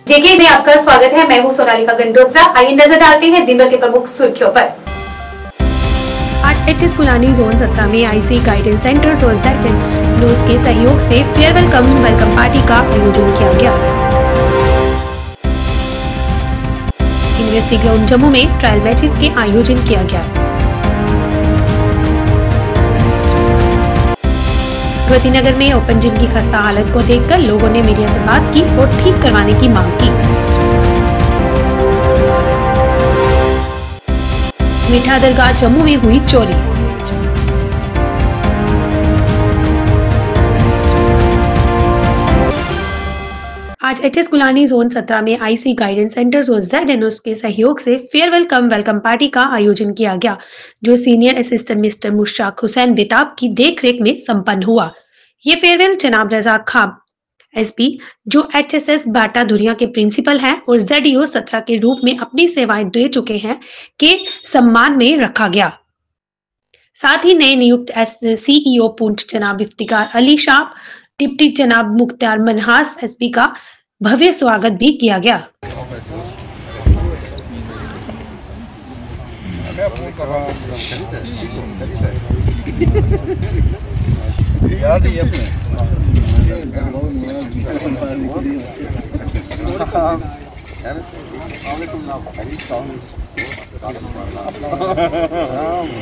जेके में आपका स्वागत है। मैं हूं सोनालिका गंडोत्रा। आइए नजर डालते हैं दिन भर के प्रमुख सुर्खियों पर। आज एचएस कुलानी जोन 17 में आईसी गाइडेंस सेंटर्स और जेड न्यूज के सहयोग से फेयरवेल कम वेलकम पार्टी का आयोजन किया गया। यूनिवर्सिटी ग्राउंड जम्मू में ट्रायल मैचेस के आयोजन किया गया। भगवती नगर में ओपन जिम की खस्ता हालत को देखकर लोगों ने मीडिया से बात की और ठीक करवाने की मांग की। मीठा दरगाह जम्मू में हुई चोरी। आज एचएस कुलानी जोन 17 में आईसी गाइडेंस सेंटर्स और जेड के सहयोग से फेयरवेल कम वेलकम पार्टी का आयोजन किया गया, जो senior assistant mister Mushtaq Hussain बेताब की देखरेख में संपन्न हुआ। ये फेयरवेल जनाब रजाक खान एसपी, जो एचएसएस बाटा धुरिया के प्रिंसिपल हैं और जेडईओ 17 के रूप में अपनी सेवाएं दे चुके हैं, के सम्मान में रखा गया। साथ ही नए नियुक्त सीईओ पुंछ जनाब इफ्तिकार अली शाह, डिप्टी जनाब मुख्तार मनहास एसपी का भव्य स्वागत भी किया गया।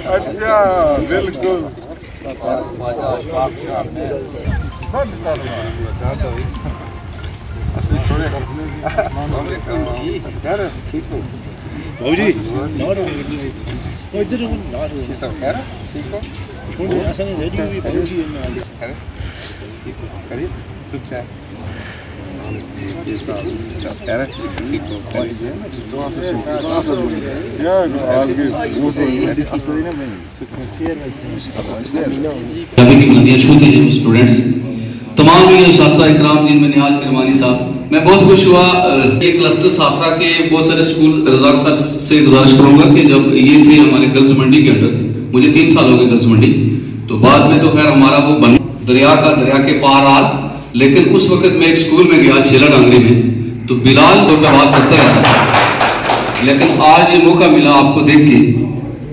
अच्छा बिल्कुल स्टूडेंट्स तमाम इकराम जिनमें नियाज करवानी साहब, मैं बहुत खुश हुआ। ये क्लस्टर साथरा के बहुत सारे स्कूल रजाक सर से गुजारिश करूंगा कि जब ये थे हमारे गर्ल्स मंडी के अंदर, मुझे 3 साल हो गए गर्ल्स मंडी, तो बाद में तो खैर हमारा वो बन दरिया के पार आ, लेकिन उस वक्त मैं एक स्कूल में गया छेला डांगरी में, तो बिलाल तो बात करता रहता, लेकिन आज ये मौका मिला आपको देख के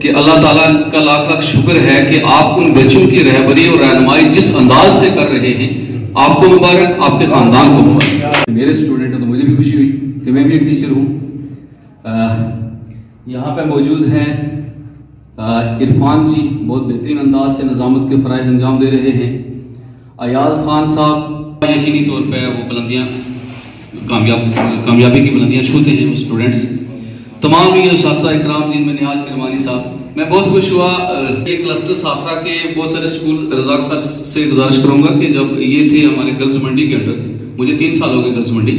कि अल्लाह ताला का लाख लाख शुक्र है कि आप उन बच्चों की रहबरी और रहनुमाई जिस अंदाज से कर रहे हैं, आपको मुबारक, आपके खानदान को मुबारक। मेरे स्टूडेंट हैं तो मुझे भी खुशी हुई कि मैं भी एक टीचर हूँ। यहाँ पे मौजूद हैं इरफान जी, बहुत बेहतरीन अंदाज से निजामत के फ़राइज़ अंजाम दे रहे हैं। अयाज खान साहब यकीनी तौर पर वो बुलंदियाँ कामयाबी की बुलंदियाँ छूते हैं वो स्टूडेंट्स। तमाम ये इकराम जिनमें नियाज करवानी साहब, मैं बहुत खुश हुआ। ये क्लस्टर साथरा के बहुत सारे स्कूल रजाक सर से गुजारिश करूंगा कि जब ये थे हमारे गर्ल्स मंडी के अंदर, मुझे 3 साल हो गए गर्ल्स मंडी,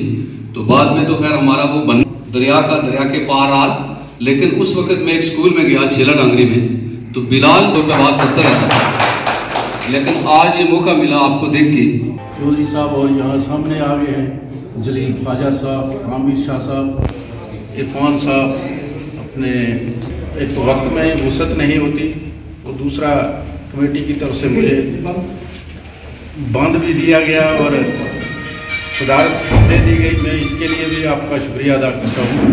तो बाद में तो खैर हमारा वो बन दरिया के पार आ, लेकिन उस वक्त मैं एक स्कूल में गया छेला डांगरी में, तो बिलाल तो बात करता रहता, लेकिन आज ये मौका मिला आपको देख के। चौधरी साहब और यहाँ सामने आ गए हैं जलील ख्वाजा साहब, आमिर शाह साहब, इरफान साहब। अपने एक तो वक्त में वसत नहीं होती, और दूसरा कमेटी की तरफ से मुझे बांध भी दिया गया और सदारत दे दी गई। मैं इसके लिए भी आपका शुक्रिया अदा करता हूँ।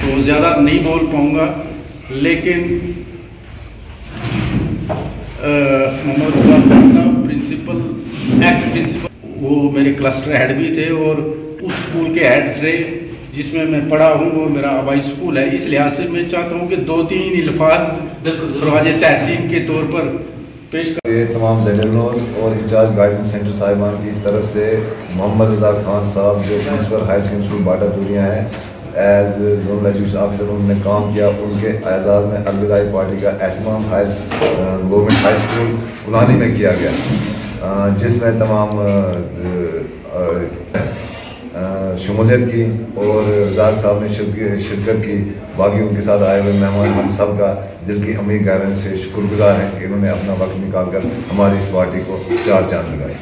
तो ज़्यादा नहीं बोल पाऊँगा, लेकिन मोहम्मद साहब प्रिंसिपल, एक्स प्रिंसिपल, वो मेरे क्लस्टर हेड भी थे और उस स्कूल के हेड थे जिसमें मैं पढ़ा हूँ, वो मेरा आबाई स्कूल है। इस लिहाज से मैं चाहता हूँ कि 2-3 अल्फाज खराज तहसीन के तौर पर पेश कर। तमाम जेडनो और इंचार्ज गाइडेंस सेंटर साहिबान की तरफ से मोहम्मद रजाक खान साहब, जो प्रिंसिपल हायर सेकेंडरी स्कूल बाटा धुरिया हैं, एज जोनल एजुकेशन ऑफिसर उन्होंने काम किया। उनके एजाज़ में अलविदाई पार्टी का एहतमाम गवर्नमेंट हाई स्कूल कुलानी में किया गया, जिसमें तमाम शमूलियत की और रजाक साहब ने शिरकत की। बाकी उनके साथ आए हुए मेहमान हम सब का दिल की अमीर गहराई से शुक्रगुजार हैं कि इन्होंने अपना वक्त निकालकर हमारी इस पार्टी को 4 चांद लगाए।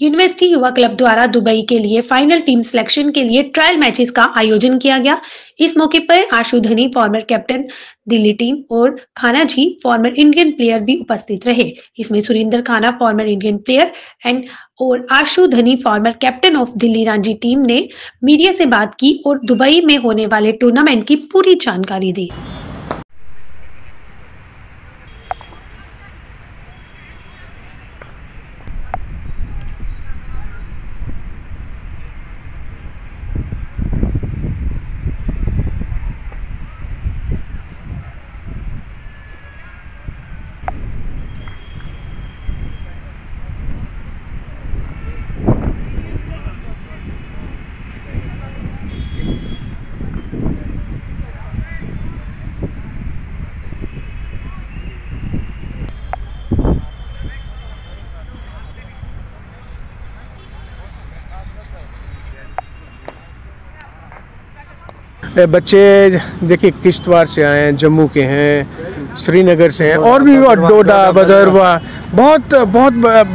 यूनिवर्सिटी युवा क्लब द्वारा दुबई के लिए फाइनल टीम सिलेक्शन के लिए ट्रायल मैचेस का आयोजन किया गया। इस मौके पर आशु धनी फॉर्मर कैप्टन दिल्ली टीम और खाना जी फॉर्मर इंडियन प्लेयर भी उपस्थित रहे। इसमें सुरेंद्र खाना फॉर्मर इंडियन प्लेयर और आशु धनी former captain of Delhi Ranji team ने मीडिया से बात की और दुबई में होने वाले टूर्नामेंट की पूरी जानकारी दी। बच्चे देखिए किश्तवाड़ से आए हैं, जम्मू के हैं, श्रीनगर से हैं और भी डोडा भदरवा, बहुत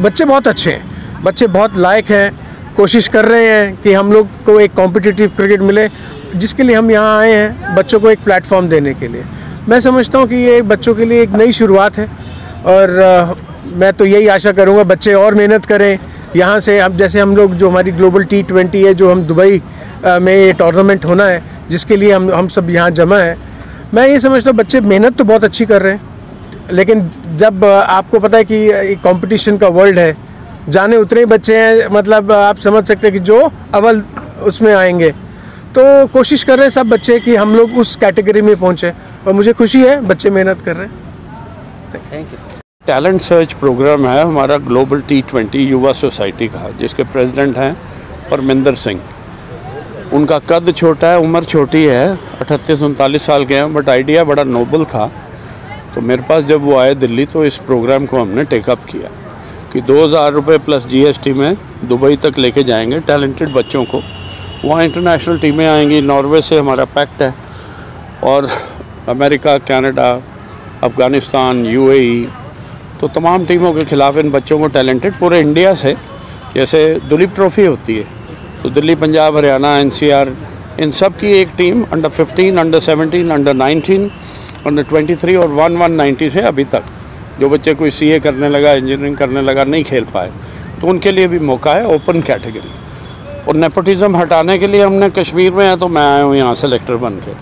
बच्चे बहुत अच्छे हैं, बच्चे बहुत लायक हैं। कोशिश कर रहे हैं कि हम लोग को एक कॉम्पिटिटिव क्रिकेट मिले, जिसके लिए हम यहाँ आए हैं बच्चों को एक प्लेटफॉर्म देने के लिए। मैं समझता हूँ कि ये बच्चों के लिए एक नई शुरुआत है और मैं तो यही आशा करूँगा बच्चे और मेहनत करें। यहाँ से अब जैसे हम लोग जो हमारी ग्लोबल T20 है, जो हम दुबई में ये टूर्नामेंट होना है, जिसके लिए हम सब यहाँ जमा हैं, मैं ये समझता हूँ बच्चे मेहनत तो बहुत अच्छी कर रहे हैं, लेकिन जब आपको पता है कि कंपटीशन का वर्ल्ड है, जाने उतने ही बच्चे हैं, मतलब आप समझ सकते हैं कि जो अव्वल उसमें आएंगे, तो कोशिश कर रहे हैं सब बच्चे कि हम लोग उस कैटेगरी में पहुँचे और मुझे खुशी है बच्चे मेहनत कर रहे हैं। Thank you. Talent search programme है हमारा ग्लोबल T20 युवा सोसाइटी का, जिसके प्रेसिडेंट हैं परमिंदर सिंह। उनका कद छोटा है, उम्र छोटी है, 38-39 साल के हैं, बट आइडिया बड़ा नोबल था। तो मेरे पास जब वो आए दिल्ली, तो इस प्रोग्राम को हमने टेकअप किया कि 2000 रुपये प्लस GST में दुबई तक लेके जाएंगे टैलेंटेड बच्चों को। वहाँ इंटरनेशनल टीमें आएंगी, नॉर्वे से हमारा पैक्ट है, और अमेरिका, कनाडा, अफ़गानिस्तान, UAE, तो तमाम टीमों के ख़िलाफ़ इन बच्चों को टैलेंटेड पूरे इंडिया से, जैसे दुलीप ट्रॉफ़ी होती है, तो दिल्ली, पंजाब, हरियाणा, NCR, इन सब की एक team under 15, under 17, under 19, under 23 और 1-1-90 से अभी तक जो बच्चे कोई CA करने लगा, इंजीनियरिंग करने लगा, नहीं खेल पाए, तो उनके लिए भी मौका है, ओपन कैटेगरी। और नेपोटिज़म हटाने के लिए हमने कश्मीर में है, तो मैं आया हूँ यहाँ सेलेक्टर बन के।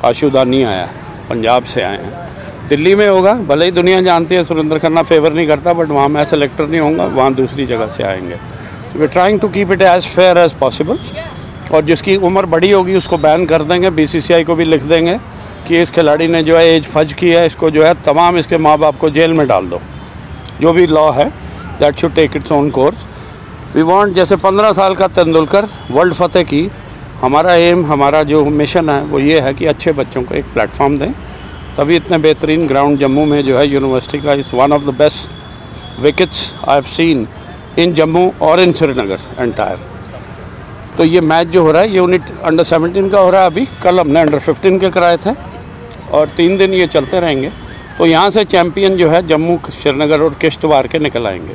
आशु धनी आया, पंजाब से आए हैं। दिल्ली में होगा, भले ही दुनिया जानती है सुरेंद्र खन्ना फेवर नहीं करता, बट वहाँ मैं सेलेक्टर नहीं होऊंगा, वहाँ दूसरी जगह से आएंगे। तो we trying to keep it as fair as possible, और जिसकी उम्र बड़ी होगी उसको बैन कर देंगे। BCCI को भी लिख देंगे कि इस खिलाड़ी ने जो है एज फज की है, इसको जो है तमाम इसके माँ बाप को जेल में डाल दो। जो भी लॉ है that should take its own course. We want, जैसे 15 साल का तेंदुलकर वर्ल्ड फतेह की, हमारा एम, हमारा जो मिशन है वो ये है कि अच्छे बच्चों को एक प्लेटफॉर्म दें। तभी इतने बेहतरीन ग्राउंड जम्मू में जो है यूनिवर्सिटी का, is one of the best wickets I have seen in Jammu और इन श्रीनगर एंटायर। तो ये मैच जो हो रहा है, ये यूनिट अंडर 17 का हो रहा है अभी। कल हमने अंडर 15 के कराए थे और 3 दिन ये चलते रहेंगे। तो यहाँ से चैम्पियन जो है जम्मू, श्रीनगर और किश्तवाड़ के निकल आएंगे।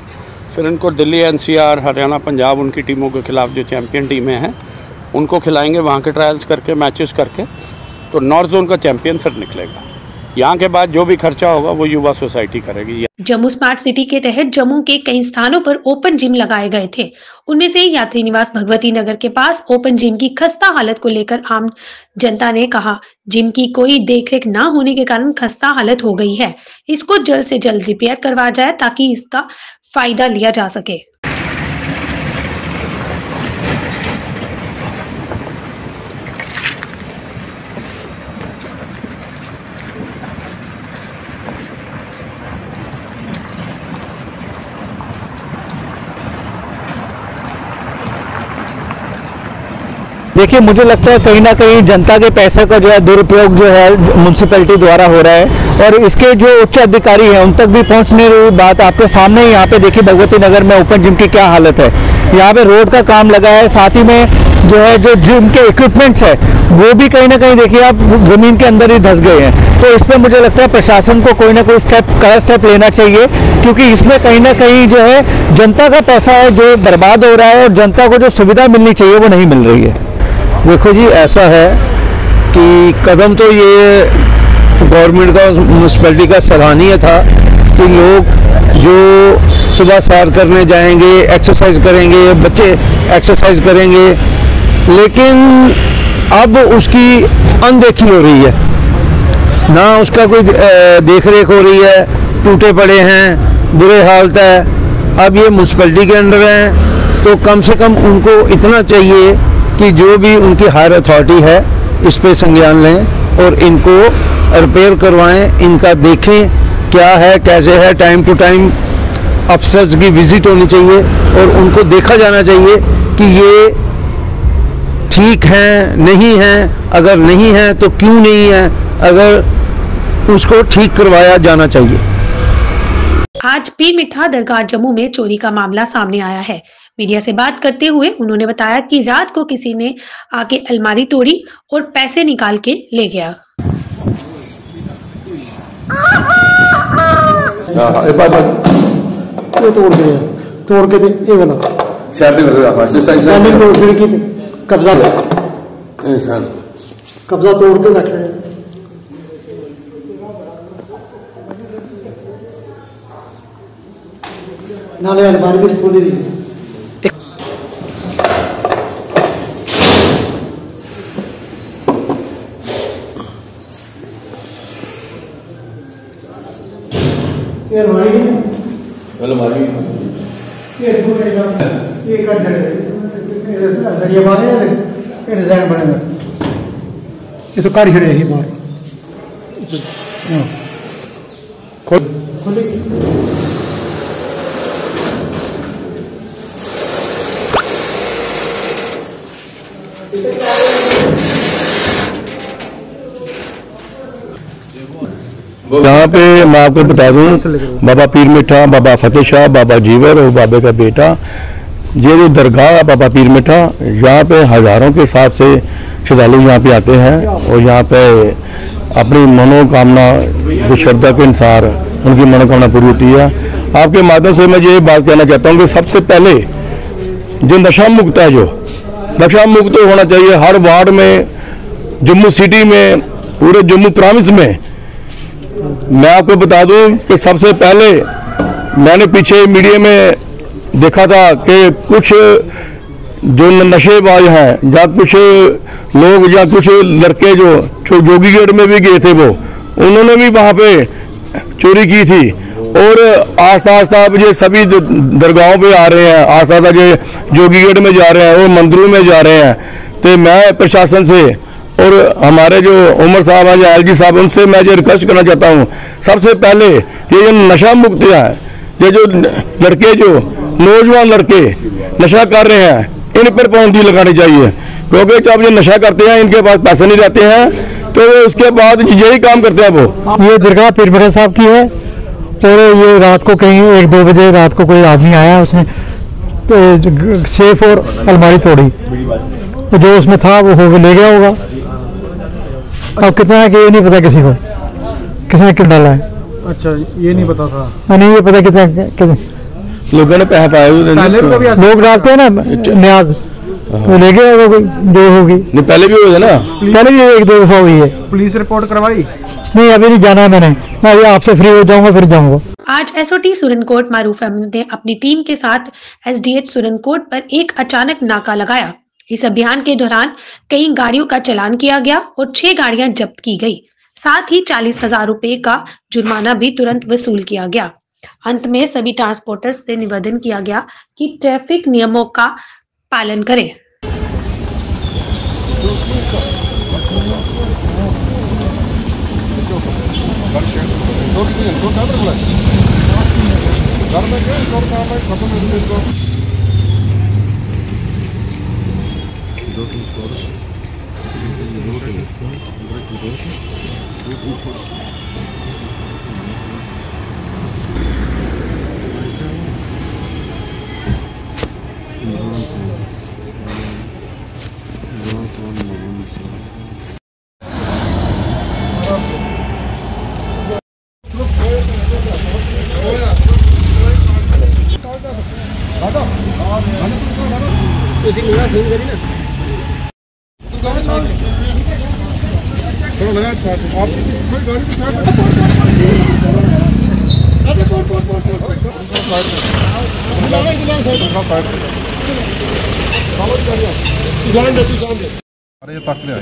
फिर इनको दिल्ली, NCR, हरियाणा, पंजाब, उनकी टीमों के खिलाफ जो चैम्पियन टीमें हैं उनको खिलाएंगे वहाँ के ट्रायल्स करके, मैचेस करके। तो नॉर्थ जोन का चैम्पियन फिर निकलेगा। यहाँ के बाद जो भी खर्चा होगा वो युवा सोसाइटी करेगी। जम्मू स्मार्ट सिटी के तहत जम्मू के कई स्थानों पर ओपन जिम लगाए गए थे। उनमें से यात्री निवास भगवती नगर के पास ओपन जिम की खस्ता हालत को लेकर आम जनता ने कहा, जिम की कोई देखरेख न होने के कारण खस्ता हालत हो गई है, इसको जल्द से जल्द रिपेयर करवा जाए ताकि इसका फायदा लिया जा सके। देखिए, मुझे लगता है कहीं ना कहीं जनता के पैसे का जो है दुरुपयोग जो है म्यूनसिपैलिटी द्वारा हो रहा है, और इसके जो उच्च अधिकारी हैं उन तक भी पहुंच नहीं रही बात। आपके सामने ही यहाँ पे देखिए भगवती नगर में ओपन जिम की क्या हालत है। यहाँ पे रोड का काम लगा है, साथ ही में जो है जो जिम के इक्विपमेंट्स है वो भी कहीं ना कहीं देखिए आप ज़मीन के अंदर ही धंस गए हैं। तो इस पर मुझे लगता है प्रशासन को कोई ना कोई कड़ा स्टेप लेना चाहिए, क्योंकि इसमें कहीं ना कहीं जो है जनता का पैसा है जो बर्बाद हो रहा है और जनता को जो सुविधा मिलनी चाहिए वो नहीं मिल रही है। देखो जी, ऐसा है कि कदम तो ये गवर्नमेंट का म्यूनसिपैलिटी का सराहनीय था कि लोग जो सुबह सैर करने जाएंगे, एक्सरसाइज करेंगे, बच्चे एक्सरसाइज करेंगे, लेकिन अब उसकी अनदेखी हो रही है, ना उसका कोई देख रेख हो रही है, टूटे पड़े हैं, बुरे हालत है। अब ये म्यूनसिपैलिटी के अंडर हैं तो कम से कम उनको इतना चाहिए कि जो भी उनकी हायर अथॉरिटी है इस पे संज्ञान लें और इनको रिपेयर करवाएं, इनका देखें क्या है कैसे है। टाइम टू टाइम अफसर्स की विजिट होनी चाहिए और उनको देखा जाना चाहिए कि ये ठीक हैं नहीं हैं, अगर नहीं है तो क्यों नहीं है, अगर उसको ठीक करवाया जाना चाहिए। आज पीर मिठा दरगाह जम्मू में चोरी का मामला सामने आया है। मीडिया से बात करते हुए उन्होंने बताया कि रात को किसी ने आके अलमारी तोड़ी और पैसे निकाल के ले गया। तोड़ के ये वाला तोड़ खिड़की थे, कब्जा तोड़ के रख रहे। नाले अलमारी भी खोली दी। ये अलमारी ये कर दरिया मारे ये डिजाइन बनेगा, ये तो कार खड़े ही मार खोली। यहाँ पे मैं आपको बता दूं, बाबा पीर मिठा, बाबा फतेह शाह, बाबा जीवर और बाबे का बेटा, ये जो दरगाह बाबा पीर मिठा, यहाँ पे हज़ारों के हिसाब से श्रद्धालु यहाँ पे आते हैं और यहाँ पे अपनी मनोकामना जो श्रद्धा के अनुसार उनकी मनोकामना पूरी होती है। आपके माध्यम से मैं ये बात कहना चाहता हूँ कि सबसे पहले जो नशा मुक्त है, जो नशा मुक्त होना चाहिए हर वार्ड में, जम्मू सिटी में, पूरे जम्मू प्राविंस में। मैं आपको बता दूं कि सबसे पहले मैंने पीछे मीडिया में देखा था कि कुछ जो नशेबाज हैं या कुछ लोग या कुछ लड़के जो जोगीगढ़ में भी गए थे, वो उन्होंने भी वहाँ पे चोरी की थी और आस्ता आस्ता अब ये सभी दरगाहों पे आ रहे हैं, आस्ता आस्ता ये जोगीगढ़ में जा रहे हैं और मंदिरों में जा रहे हैं। तो मैं प्रशासन से और हमारे जो उमर साहब हैं, एलजी साहब, उनसे मैं ये रिक्वेस्ट करना चाहता हूँ, सबसे पहले ये जो नशा मुक्त है, ये जो लड़के, जो नौजवान लड़के नशा कर रहे हैं, इन पर पाबंदी लगानी चाहिए, क्योंकि जब ये नशा करते हैं इनके पास पैसे नहीं रहते हैं तो उसके बाद यही काम करते हैं। वो ये दरगाह पीर मिठा साहब की है और ये रात को कहीं 1-2 बजे रात को कोई आदमी आया, उसने तो सेफ और अलमारी तोड़ी, तो जो उसमें था वो हो ले गया होगा। अब कितना है कि ये नहीं पता किसी को, किसने कितना डाला है। अच्छा, ये नहीं पता था। नहीं, ये पता कितना लोगों ने पैसा पाया, लोग डालते हैं ना न्याज, तो ले गया होगा कोई जो होगी। नहीं, पहले भी हुए थे ना, पहले भी 1-2 दफा हुई है। पुलिस रिपोर्ट करवाई? नहीं, अभी नहीं जाना है मैंने, मैं आपसे फ्री हो जाऊंगा फिर जाऊंगा। आज एसओटी सुरनकोट मारूफ अहमद ने अपनी टीम के साथ एसडीएच सुरनकोट पर एक अचानक नाका लगाया। इस अभियान के दौरान कई गाड़ियों का चालान किया गया और 6 गाड़ियां जब्त की गई। साथ ही 40,000 रुपए का जुर्माना भी तुरंत वसूल किया गया। अंत में सभी ट्रांसपोर्टर्स से निवेदन किया गया कि ट्रैफिक नियमों का पालन करें। Don't अरे तक ले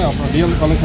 अपना डीएम कॉलेज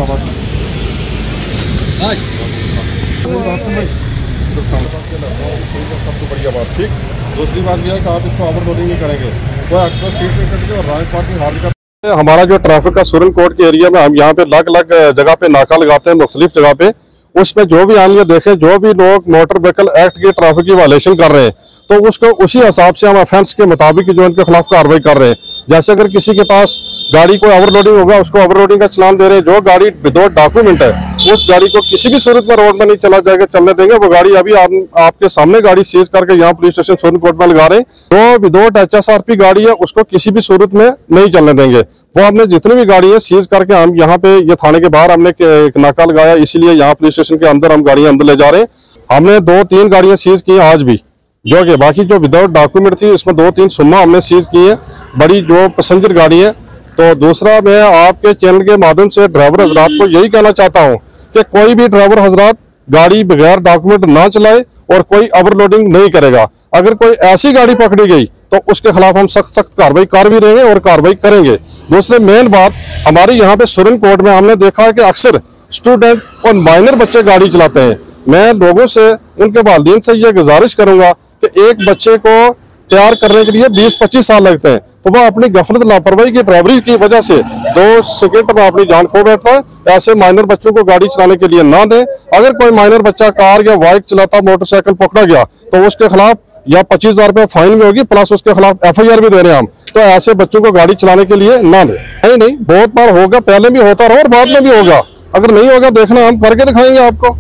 सबसे बढ़िया बात। ठीक, दूसरी बात यह है कि आप इसको ओवरलोडिंग नहीं करेंगे, कोई एक्स्ट्रा स्पीड नहीं करेंगे और राइट पार्किंग हाल का। हमारा जो ट्रैफिक का सुरन कोट के एरिया में हम यहाँ पे अलग अलग जगह पे नाका लगाते हैं, मुख्तलिफ जगह पे। उसमें जो भी हम ये देखें, जो भी लोग मोटर व्हीकल एक्ट की ट्रैफिक की वायलेशन कर रहे हैं तो उसको उसी हिसाब से हम ऑफेंस के मुताबिक जो उनके खिलाफ कार्रवाई कर रहे हैं। जैसे अगर किसी के पास गाड़ी को ओवरलोडिंग होगा, उसको ओवरलोडिंग का चलान दे रहे हैं। जो गाड़ी विदाउट डॉक्यूमेंट है उस गाड़ी को किसी भी सूरत में रोड में नहीं चला जाएगा, चलने देंगे। वो गाड़ी अभी आपके सामने गाड़ी सीज करके यहाँ पुलिस स्टेशन सुरन कोट में लगा रहे हैं। जो विदाउट HSRP गाड़ी है उसको किसी भी सूरत में नहीं चलने देंगे। वो हमने जितनी भी गाड़ी है सीज करके हम यहाँ पे ये थाने के बाहर हमने एक नाका लगाया, इसीलिए यहाँ पुलिस स्टेशन के अंदर हम गाड़ियां अंदर ले जा रहे हैं। हमने 2-3 गाड़ियां सीज की आज भी, जो कि बाकी जो विदाउट डॉक्यूमेंट थी उसमें 2-3 सुम्मा हमने सीज की है, बड़ी जो पैसेंजर गाड़ी है। तो दूसरा, मैं आपके चैनल के माध्यम से ड्राइवर हजरात को यही कहना चाहता हूँ कि कोई भी ड्राइवर हजरात गाड़ी बगैर डॉक्यूमेंट ना चलाए और कोई ओवरलोडिंग नहीं करेगा। अगर कोई ऐसी गाड़ी पकड़ी गई तो उसके खिलाफ हम सख्त कार्रवाई कर भी रहे हैं और कार्रवाई करेंगे। दूसरे मेन बात, हमारे यहाँ पे सुरन कोट में हमने देखा है कि अक्सर स्टूडेंट और माइनर बच्चे गाड़ी चलाते हैं। मैं लोगों से, उनके वालिदैन से ये गुजारिश करूंगा कि एक बच्चे को तैयार करने के लिए 20-25 साल लगते हैं, तो वह अपनी गफलत लापरवाही की ड्राइवरी की वजह से 2 सेकंड में अपनी जान खो बैठता है। ऐसे माइनर बच्चों को गाड़ी चलाने के लिए ना दें। अगर कोई माइनर बच्चा कार या बाइक चलाता, मोटरसाइकिल पकड़ा गया तो उसके खिलाफ या 25,000 रुपये फाइन भी होगी, प्लस उसके खिलाफ FIR भी दे रहे हैं हम। तो ऐसे बच्चों को गाड़ी चलाने के लिए ना दें। नहीं, बहुत बार होगा, पहले भी होता रहा और बाद में भी होगा। अगर नहीं होगा, देखना, हम करके दिखाएंगे आपको।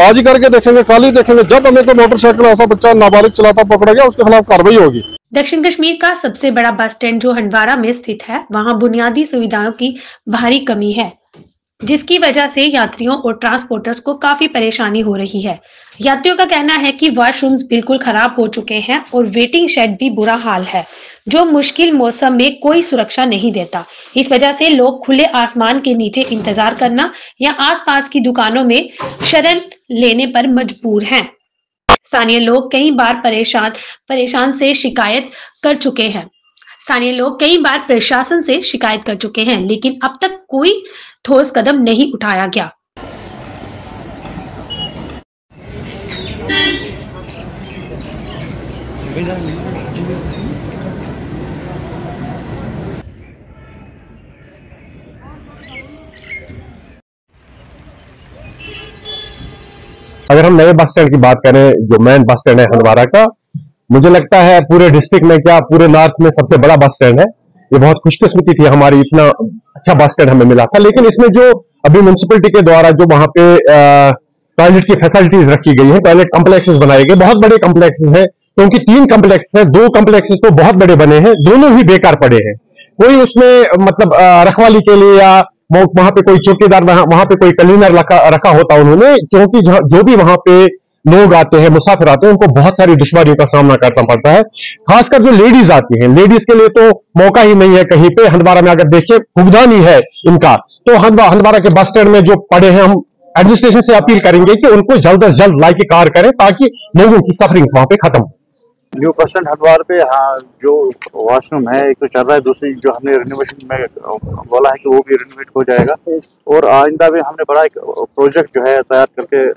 आज ही करके देखेंगे, कल ही देखेंगे। जब हमें कोई मोटरसाइकिल ऐसा बच्चा नाबालिग चलाता पकड़ा गया, उसके खिलाफ कार्रवाई होगी। दक्षिण कश्मीर का सबसे बड़ा बस स्टैंड जो हंडवारा में स्थित है, वहां बुनियादी सुविधाओं की भारी कमी है, जिसकी वजह से यात्रियों और ट्रांसपोर्टर्स को काफी परेशानी हो रही है। यात्रियों का कहना है कि वॉशरूम्स बिल्कुल खराब हो चुके हैं और वेटिंग शेड भी बुरा हाल है, जो मुश्किल मौसम में कोई सुरक्षा नहीं देता। इस वजह से लोग खुले आसमान के नीचे इंतजार करना या आसपास की दुकानों में शरण लेने पर मजबूर हैं। स्थानीय लोग कई बार प्रशासन से शिकायत कर चुके हैं, लेकिन अब तक कोई ठोस कदम नहीं उठाया गया। अगर हम नए बस स्टैंड की बात करें, जो मेन बस स्टैंड है हंडवारा का, मुझे लगता है पूरे डिस्ट्रिक्ट में, क्या पूरे नॉर्थ में सबसे बड़ा बस स्टैंड है। ये बहुत खुशकिस्मती थी हमारी, इतना अच्छा बस स्टैंड हमें मिला था। लेकिन इसमें जो अभी म्युनिसिपैलिटी के द्वारा जो वहां पे टॉयलेट की फैसिलिटीज रखी गई है, टॉयलेट कॉम्प्लेक्सेस बनाए गए, बहुत बड़े कॉम्प्लेक्सेस हैं, क्योंकि 3 कॉम्प्लेक्स है, 2 कॉम्प्लेक्सेस तो बहुत बड़े बने हैं, दोनों ही बेकार पड़े हैं। कोई उसमें मतलब रखवाली के लिए या वहां पे कोई चौकीदार, वहां पे कोई क्लीनर रखा होता उन्होंने, क्योंकि जो भी वहां पे लोग आते हैं, मुसाफिर आते हैं, उनको बहुत सारी दुश्वारियों का सामना करना पड़ता है। खासकर जो लेडीज आती हैं, लेडीज के लिए तो मौका ही नहीं है कहीं पे। हंडवारा में अगर देखिए फुगदान ही है इनका, तो हंडवारा के बस स्टैंड में जो पड़े हैं, हम एडमिनिस्ट्रेशन से अपील करेंगे कि उनको जल्द से जल्द लाइक कार करें, ताकि लोगों की सफरिंग वहां पे खत्म हो। न्यू बस स्टैंड हंडवारा पे जो वॉशरूम है एक तो चल रहा है, दूसरी जो हमने रिनोवेशन में बोला है कि वो भी रिनोवेट हो जाएगा। और आइंदा में हमने बड़ा एक प्रोजेक्ट जो है तैयार करके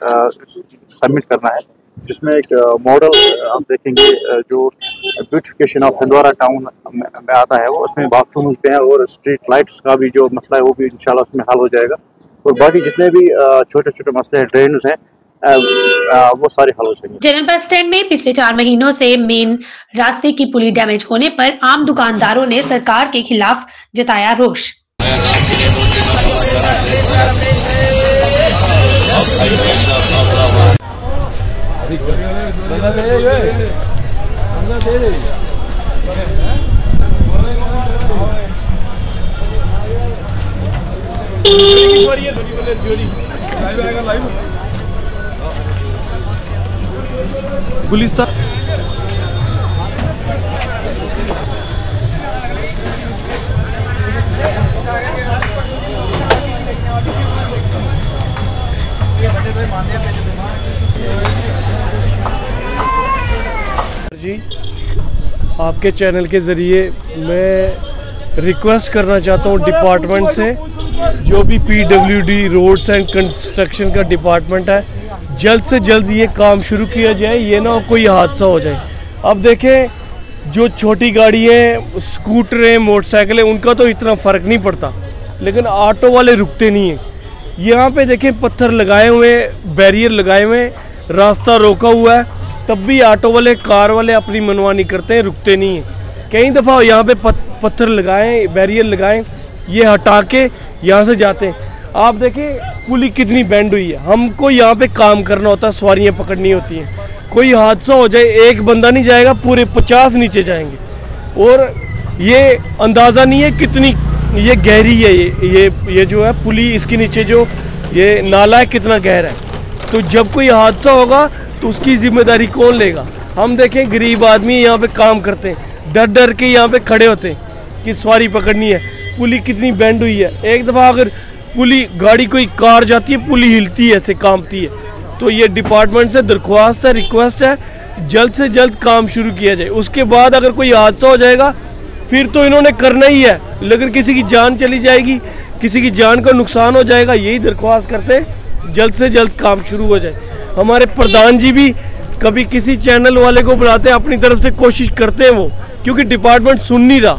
सबमिट करना है, जिसमें एक मॉडल हम देखेंगे जो ब्यूटिफिकेशन ऑफ हंडवारा टाउन में आता है। वो उसमें बाथरूम्स पे हैं और स्ट्रीट लाइट्स का भी जो मसला है वो भी इंशाल्लाह उसमें हल हो जाएगा। और बाकी जितने भी छोटे छोटे मसले हैं, ड्रेन्स हैं, वो सारे हल हो जाएंगे। जनरल बस स्टैंड में पिछले 4 महीनों से मेन रास्ते की पुली डैमेज होने पर आम दुकानदारों ने सरकार के खिलाफ जताया रोष। गुलिस्तान जी, आपके चैनल के ज़रिए मैं रिक्वेस्ट करना चाहता हूँ डिपार्टमेंट से, जो भी PWD रोड्स एंड कंस्ट्रक्शन का डिपार्टमेंट है, जल्द से जल्द ये काम शुरू किया जाए, ये ना कोई हादसा हो जाए। अब देखें, जो छोटी गाड़ी है, स्कूटर है, मोटरसाइकिल है, उनका तो इतना फ़र्क नहीं पड़ता, लेकिन ऑटो वाले रुकते नहीं हैं। यहाँ पे देखें पत्थर लगाए हुए, बैरियर लगाए हुए, रास्ता रोका हुआ है, तब भी ऑटो वाले, कार वाले अपनी मनमानी करते हैं, रुकते नहीं हैं। कई दफ़ा यहाँ पे पत्थर लगाएं, बैरियर लगाएं, ये हटा के यहाँ से जाते हैं। आप देखें पुली कितनी बेंड हुई है। हमको यहाँ पे काम करना होता है, सवारियाँ पकड़नी होती हैं। कोई हादसा हो जाए, एक बंदा नहीं जाएगा, पूरे 50 नीचे जाएंगे। और ये अंदाज़ा नहीं है कितनी ये गहरी है, ये जो है पुली, इसके नीचे जो ये नाला है कितना गहरा है। तो जब कोई हादसा होगा तो उसकी जिम्मेदारी कौन लेगा? हम देखें गरीब आदमी यहाँ पे काम करते हैं, डर डर के यहाँ पे खड़े होते हैं कि सवारी पकड़नी है। पुली कितनी बेंड हुई है, एक दफ़ा अगर पुली, गाड़ी कोई कार जाती है, पुली हिलती है, ऐसे कांपती है। तो ये डिपार्टमेंट से दरख्वास्त है, रिक्वेस्ट है, जल्द से जल्द काम शुरू किया जाए। उसके बाद अगर कोई हादसा हो जाएगा फिर तो इन्होंने करना ही है, लेकिन किसी की जान चली जाएगी, किसी की जान का नुकसान हो जाएगा। यही दरख्वास्त करते हैं, जल्द से जल्द काम शुरू हो जाए। हमारे प्रधान जी भी कभी किसी चैनल वाले को बुलाते हैं, अपनी तरफ से कोशिश करते हैं वो, क्योंकि डिपार्टमेंट सुन नहीं रहा।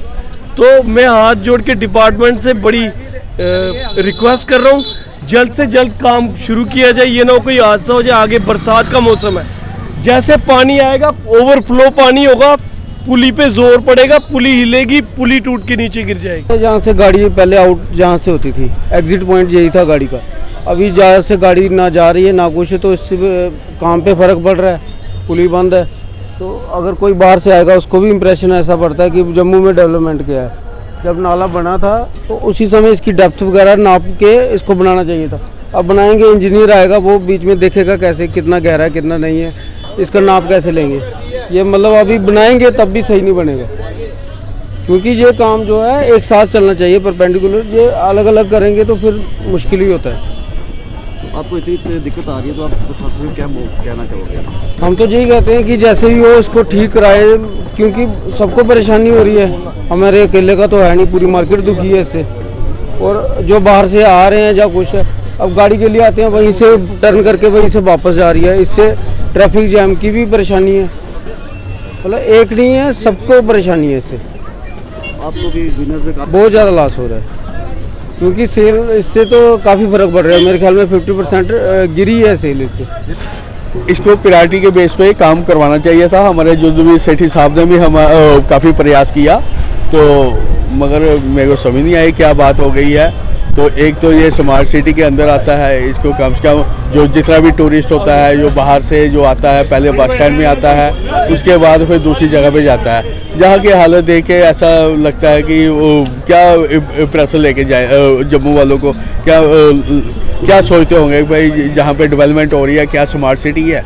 तो मैं हाथ जोड़ के डिपार्टमेंट से बड़ी रिक्वेस्ट कर रहा हूँ, जल्द से जल्द काम शुरू किया जाए, ये ना कोई हादसा हो जाए। आगे बरसात का मौसम है, जैसे पानी आएगा, ओवरफ्लो पानी होगा, पुली पे जोर पड़ेगा, पुली हिलेगी, पुली टूट के नीचे गिर जाएगी। जहाँ से गाड़ी पहले आउट जहाँ से होती थी, एग्जिट पॉइंट यही था गाड़ी का। अभी जहाँ से गाड़ी ना जा रही है ना कुछ, तो इससे काम पे फ़र्क पड़ रहा है, पुली बंद है। तो अगर कोई बाहर से आएगा उसको भी इम्प्रेशन ऐसा पड़ता है कि जम्मू में डेवलपमेंट किया है। जब नाला बना था तो उसी समय इसकी डेप्थ वगैरह नाप के इसको बनाना चाहिए था। अब बनाएंगे, इंजीनियर आएगा, वो बीच में देखेगा कैसे, कितना गहरा है कितना नहीं है, इसका नाप कैसे लेंगे। ये मतलब अभी बनाएंगे तब भी सही नहीं बनेगा, क्योंकि ये काम जो है एक साथ चलना चाहिए, परपेंडिकुलर। ये अलग अलग करेंगे तो फिर मुश्किल ही होता है। आपको इतनी दिक्कत आ रही है तो आप क्या कहना चाहोगे? हम तो यही कहते हैं कि जैसे भी हो इसको ठीक कराए, क्योंकि सबको परेशानी हो रही है, हमारे अकेले का तो है नहीं, पूरी मार्केट दुखी है इससे। और जो बाहर से आ रहे हैं या कुछ है, अब गाड़ी के लिए आते हैं, वहीं से टर्न करके वहीं से वापस जा रही है, इससे ट्रैफिक जैम की भी परेशानी है। मतलब एक नहीं है, सबको परेशानी है इससे। आपको भी बिजनेस में बहुत ज़्यादा लॉस हो रहा है, क्योंकि सेल इससे तो काफ़ी फ़र्क पड़ रहा है। मेरे ख्याल में 50% गिरी है सेल इससे। इसको प्रायोरिटी के बेस पे काम करवाना चाहिए था। हमारे जो भी सेठी साहब ने भी हम काफ़ी प्रयास किया, तो मगर मेरे को समझ नहीं आई क्या बात हो गई है। तो एक तो ये स्मार्ट सिटी के अंदर आता है, इसको कम से कम जो जितना भी टूरिस्ट होता है, जो बाहर से जो आता है, पहले बस स्टैंड में आता है, उसके बाद फिर दूसरी जगह पे जाता है, जहाँ की हालत देख के ऐसा लगता है कि वो क्या इंप्रेशन लेके जाए जम्मू वालों को। क्या सोचते होंगे भाई, जहाँ पे डेवलपमेंट हो रही है, क्या स्मार्ट सिटी है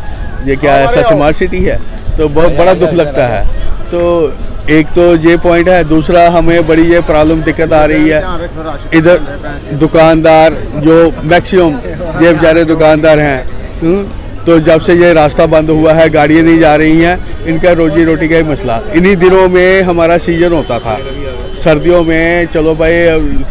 ये, क्या ऐसा स्मार्ट सिटी है? तो बहुत बड़ा दुख लगता है। तो एक तो ये पॉइंट है, दूसरा हमें बड़ी ये प्रॉब्लम दिक्कत आ रही है, इधर दुकानदार जो मैक्सिमम ये बेचारे दुकानदार हैं, तो जब से ये रास्ता बंद हुआ है, गाड़ियाँ नहीं जा रही हैं, इनका रोजी रोटी का ही मसला। इन्हीं दिनों में हमारा सीजन होता था, सर्दियों में चलो भाई,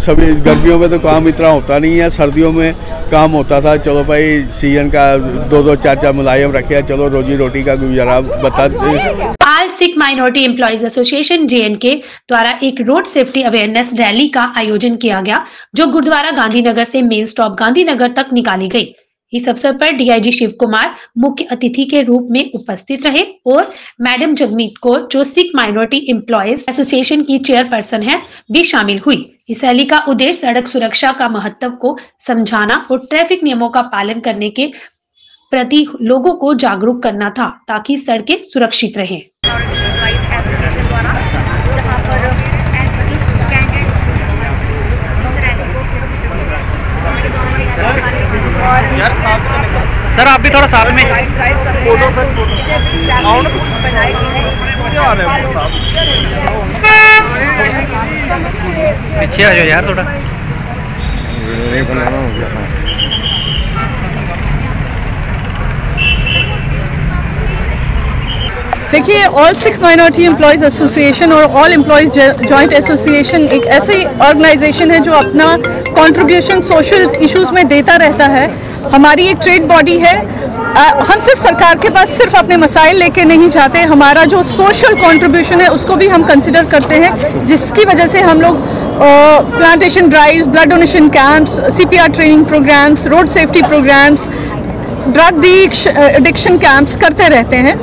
सभी गर्मियों में तो काम इतना होता नहीं है, सर्दियों में काम होता था। चलो भाई सीजन का 2-2 4-4 मुलायम रखे, चलो रोजी रोटी का गुजारा बता। आज Sikh minority employees association JNK द्वारा एक रोड सेफ्टी अवेयरनेस रैली का आयोजन किया गया, जो गुरुद्वारा गांधीनगर से मेन स्टॉप गांधीनगर तक निकाली गई। इस अवसर पर DIG शिव कुमार मुख्य अतिथि के रूप में उपस्थित रहे और मैडम जगमीत कौर, जो सिख माइनॉरिटी एम्प्लॉयज एसोसिएशन की चेयरपर्सन है, भी शामिल हुई। इस रैली का उद्देश्य सड़क सुरक्षा का महत्व को समझाना और ट्रैफिक नियमों का पालन करने के प्रति लोगों को जागरूक करना था, ताकि सड़कें सुरक्षित रहें। और सर आप भी थोड़ा साथ में पीछे आ जाओ यार थोड़ा। देखिए, all Sikh minority employees association और ऑल एम्प्लॉयज़ जॉइंट एसोसिएशन एक ऐसी ऑर्गेनाइजेशन है जो अपना कंट्रीब्यूशन सोशल इश्यूज़ में देता रहता है। हमारी एक ट्रेड बॉडी है। हम सिर्फ सरकार के पास सिर्फ अपने मसाइल लेके नहीं जाते, हमारा जो सोशल कंट्रीब्यूशन है उसको भी हम कंसिडर करते हैं, जिसकी वजह से हम लोग plantation drives, blood donation camps, CPR training programmes, road safety programmes, drug addiction camps करते रहते हैं।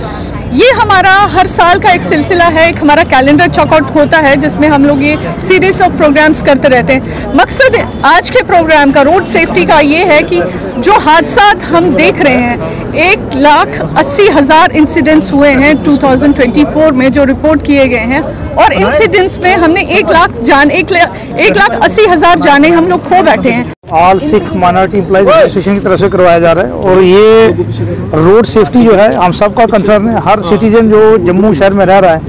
ये हमारा हर साल का एक सिलसिला है, एक हमारा कैलेंडर चॉकआउट होता है जिसमें हम लोग ये सीरीज ऑफ प्रोग्राम्स करते रहते हैं। मकसद आज के प्रोग्राम का रोड सेफ्टी का ये है कि जो हादसा हम देख रहे हैं, 1,80,000 इंसिडेंट्स हुए हैं 2024 में जो रिपोर्ट किए गए हैं, और इंसिडेंट्स में हमने 1,80,000 जाने हम लोग खो बैठे हैं। All Sikh minority employees association की तरफ से करवाया जा रहा है, और ये रोड सेफ्टी जो है हम सबका कंसर्न है। हर सिटीजन जो जम्मू शहर में रह रहा है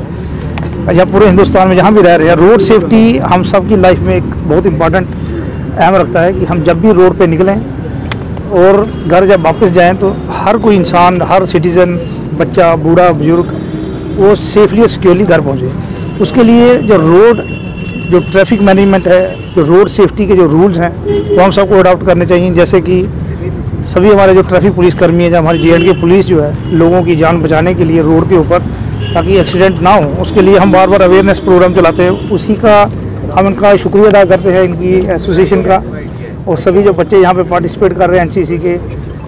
या पूरे हिंदुस्तान में जहाँ भी रह रहे हैं, रोड सेफ्टी हम सब की लाइफ में एक बहुत इम्पॉर्टेंट अहम रखता है कि हम जब भी रोड पे निकलें और घर जब वापस जाएं तो हर कोई इंसान, हर सिटीज़न, बच्चा, बूढ़ा, बुजुर्ग वो सेफली और सिक्योरली घर पहुँचे। उसके लिए जो ट्रैफिक मैनेजमेंट है, जो रोड सेफ्टी के जो रूल्स हैं वो हम सबको अडॉप्ट करने चाहिए। जैसे कि सभी हमारे जो ट्रैफिक पुलिस कर्मी है, जो हमारी JNK पुलिस जो है, लोगों की जान बचाने के लिए रोड के ऊपर, ताकि एक्सीडेंट ना हो, उसके लिए हम बार बार अवेयरनेस प्रोग्राम चलाते हैं। उसी का हम इनका शुक्रिया अदा करते हैं, इनकी एसोसिएशन का, और सभी जो बच्चे यहाँ पे पार्टिसिपेट कर रहे हैं NCC के।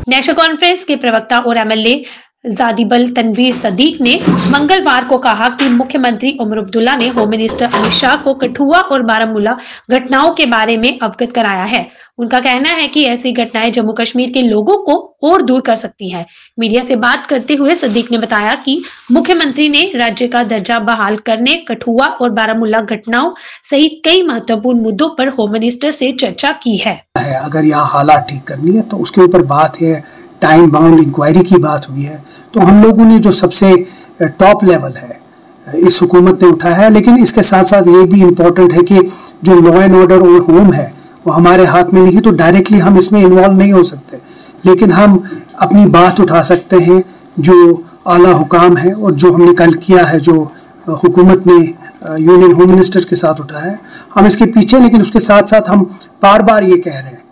नेशनल कॉन्फ्रेंस के प्रवक्ता और MLA जादिबल तनवीर सदीक ने मंगलवार को कहा कि मुख्यमंत्री उमर अब्दुल्ला ने होम मिनिस्टर अमित शाह को कठुआ और बारामूला घटनाओं के बारे में अवगत कराया है। उनका कहना है कि ऐसी घटनाएं जम्मू कश्मीर के लोगों को और दूर कर सकती है। मीडिया से बात करते हुए सदीक ने बताया कि मुख्यमंत्री ने राज्य का दर्जा बहाल करने, कठुआ और बारामूला घटनाओं सहित कई महत्वपूर्ण मुद्दों पर होम मिनिस्टर से चर्चा की है। अगर यहाँ हालात ठीक करनी है तो उसके ऊपर बात है, टाइम बाउंड इंक्वायरी की बात हुई है, तो हम लोगों ने जो सबसे टॉप लेवल है इस हुकूमत ने उठाया है। लेकिन इसके साथ साथ ये भी इम्पोर्टेंट है कि जो लॉ एंड ऑर्डर और होम है वो हमारे हाथ में नहीं, तो डायरेक्टली हम इसमें इन्वॉल्व नहीं हो सकते, लेकिन हम अपनी बात उठा सकते हैं जो आला हुकाम है और जो हमने कल किया है, जो हुकूमत ने यूनियन होम मिनिस्टर के साथ उठाया है, हम इसके पीछे। लेकिन उसके साथ साथ हम बार बार ये कह रहे हैं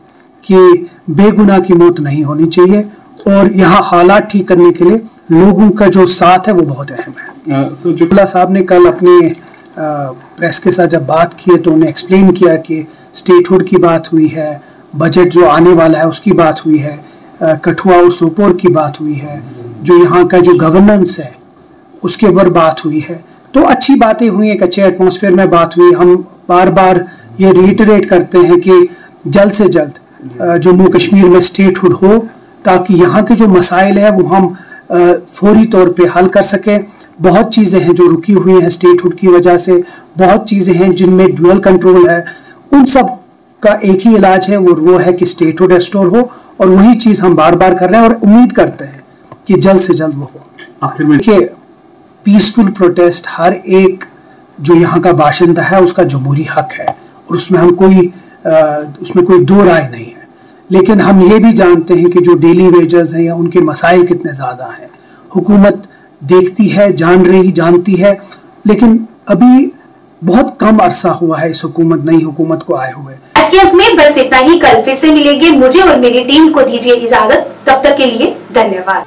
कि बेगुनाह की मौत नहीं होनी चाहिए, और यहाँ हालात ठीक करने के लिए लोगों का जो साथ है वो बहुत अहम है। जुबला साहब ने कल अपने प्रेस के साथ जब बात की तो उन्हें एक्सप्लेन किया कि स्टेटहुड की बात हुई है, बजट जो आने वाला है उसकी बात हुई है, कठुआ और सोपोर की बात हुई है, जो यहाँ का जो गवर्नेंस है उसके ऊपर बात हुई है। तो अच्छी बातें हुई, एक अच्छे एटमॉस्फेयर में बात हुई। हम बार बार ये रिइटरेट करते हैं कि जल्द से जल्द जम्मू कश्मीर में स्टेटहुड हो, ताकि यहाँ के जो मसाइल है वो हम फौरी तौर पे हल कर सकें। बहुत चीज़ें हैं जो रुकी हुई हैं स्टेटहुड की वजह से, बहुत चीज़ें हैं जिनमें ड्यूअल कंट्रोल है, उन सब का एक ही इलाज है, वो है कि स्टेटहुड रेस्टोर हो, और वही चीज़ हम बार बार कर रहे हैं और उम्मीद करते हैं कि जल्द से जल्द वो हो। आखिर में देखिए, पीसफुल प्रोटेस्ट हर एक जो यहाँ का बाशिंदा है उसका जमहूरी हक है, और उसमें कोई दो राय नहीं है। लेकिन हम ये भी जानते हैं कि जो डेली वेजेस हैं या उनके मसाइल कितने ज़्यादा हैं, हुकूमत देखती है, जानती है, लेकिन अभी बहुत कम अरसा हुआ है इस नई हुकूमत को आए हुए। आज के अंक में बस इतना ही। कल फिर से मिलेंगे। मुझे और मेरी टीम को दीजिए इजाजत। तब तक के लिए धन्यवाद।